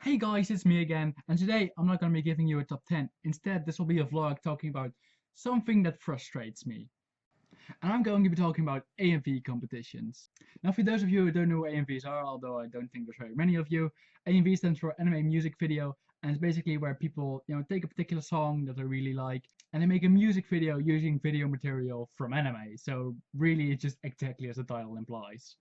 Hey guys, it's me again, and today I'm not going to be giving you a top 10. Instead, this will be a vlog talking about something that frustrates me. And I'm going to be talking about AMV competitions. Now, for those of you who don't know what AMVs are, although I don't think there's very many of you, AMV stands for Anime Music Video, and it's basically where people, take a particular song that they really like, and they make a music video using video material from anime. So really, it's just exactly as the title implies.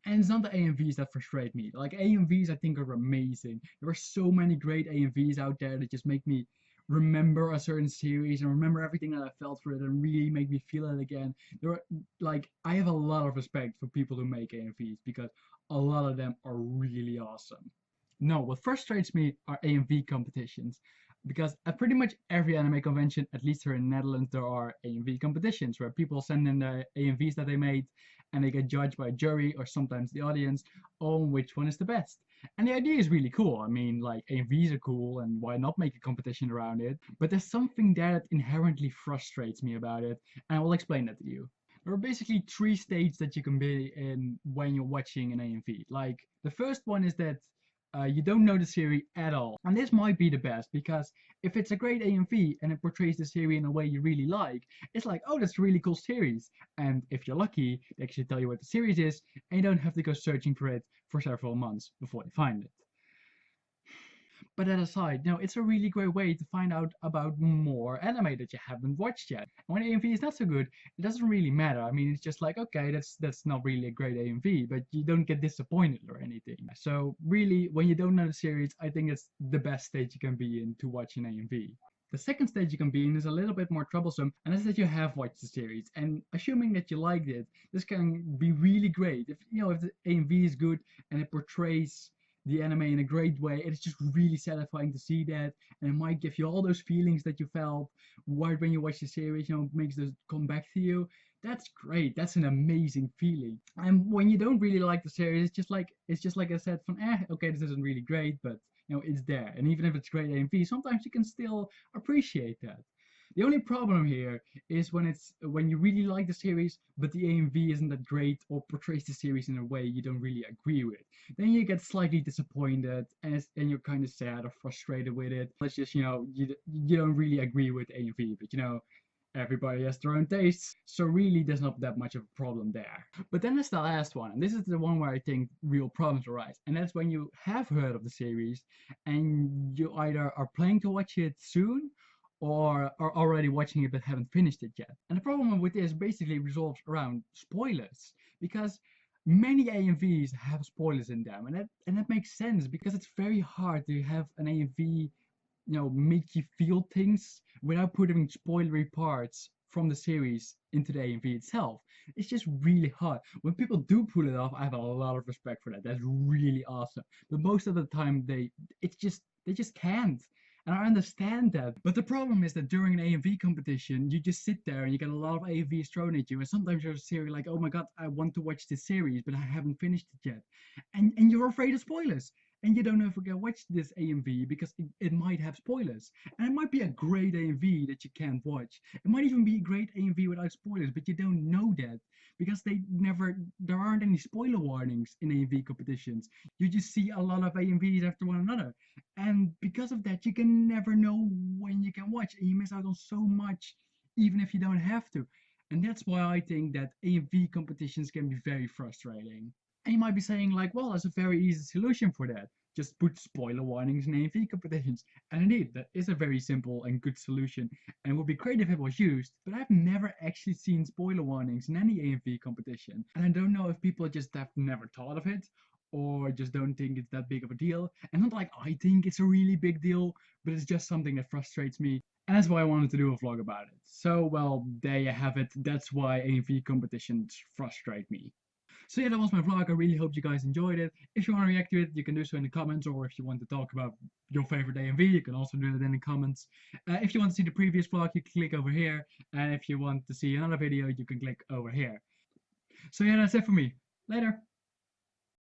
And it's not the AMVs that frustrate me. Like AMVs, I think are amazing. There are so many great AMVs out there that just make me remember a certain series and remember everything that I felt for it and really make me feel it again. There are I have a lot of respect for people who make AMVs because a lot of them are really awesome. No, what frustrates me are AMV competitions. Because at pretty much every anime convention, at least here in the Netherlands, there are AMV competitions where people send in their AMVs that they made and they get judged by a jury or sometimes the audience on which one is the best. And the idea is really cool. I mean, like AMVs are cool and why not make a competition around it? But there's something there that inherently frustrates me about it, and I will explain that to you. There are basically three stages that you can be in when you're watching an AMV. Like the first one is that you don't know the series at all. And this might be the best because if it's a great AMV and it portrays the series in a way you really like, it's like, oh, that's a really cool series. And if you're lucky, they actually tell you what the series is and you don't have to go searching for it for several months before you find it. But that aside, it's a really great way to find out about more anime that you haven't watched yet. And when AMV is not so good, it doesn't really matter. I mean, it's just like, okay, that's not really a great AMV, but you don't get disappointed or anything. So really, when you don't know the series, I think it's the best stage you can be in to watch an AMV. The second stage you can be in is a little bit more troublesome, and that's that you have watched the series. And assuming that you liked it, this can be really great. If the AMV is good and it portrays the anime in a great way, it's just really satisfying to see that, and it might give you all those feelings that you felt right when you watch the series. Makes those come back to you. That's great. That's an amazing feeling. And when you don't really like the series, it's just like I said, okay, this isn't really great, but it's there. And even if it's great AMV, sometimes you can still appreciate that. The only problem here is when you really like the series, but the AMV isn't that great or portrays the series in a way you don't really agree with. Then you get slightly disappointed and you're kind of sad or frustrated with it. It's just you don't really agree with AMV, but everybody has their own tastes, so really there's not that much of a problem there. But then there's the last one, and this is the one where I think real problems arise, and that's when you have heard of the series and you either are planning to watch it soon or are already watching it but haven't finished it yet. And the problem with this basically resolves around spoilers, because many AMVs have spoilers in them, and that makes sense because it's very hard to have an AMV make you feel things without putting spoilery parts from the series into the AMV itself. It's just really hard. When people do pull it off, I have a lot of respect for that. That's really awesome. But most of the time they just can't. And I understand that. But the problem is that during an AMV competition, you just sit there and you get a lot of AMVs thrown at you. And sometimes you're a series like, oh my god, I want to watch this series, but I haven't finished it yet. And you're afraid of spoilers. And you don't know if we can watch this AMV because it might have spoilers. And it might be a great AMV that you can't watch. It might even be a great AMV without spoilers, but you don't know that because there aren't any spoiler warnings in AMV competitions. You just see a lot of AMVs after one another. And because of that, you can never know when you can watch, and you miss out on so much, even if you don't have to. And that's why I think that AMV competitions can be very frustrating. And you might be saying like, well, there's a very easy solution for that. Just put spoiler warnings in AMV competitions. And indeed, that is a very simple and good solution. And it would be great if it was used, but I've never actually seen spoiler warnings in any AMV competition. And I don't know if people just have never thought of it, or just don't think it's that big of a deal. And not like I think it's a really big deal, but it's just something that frustrates me. And that's why I wanted to do a vlog about it. So, well, there you have it. That's why AMV competitions frustrate me. So yeah, that was my vlog. I really hope you guys enjoyed it. If you want to react to it, you can do so in the comments, or if you want to talk about your favorite AMV, you can also do it in the comments. If you want to see the previous vlog, you can click over here, and if you want to see another video, you can click over here. So yeah, that's it for me. Later!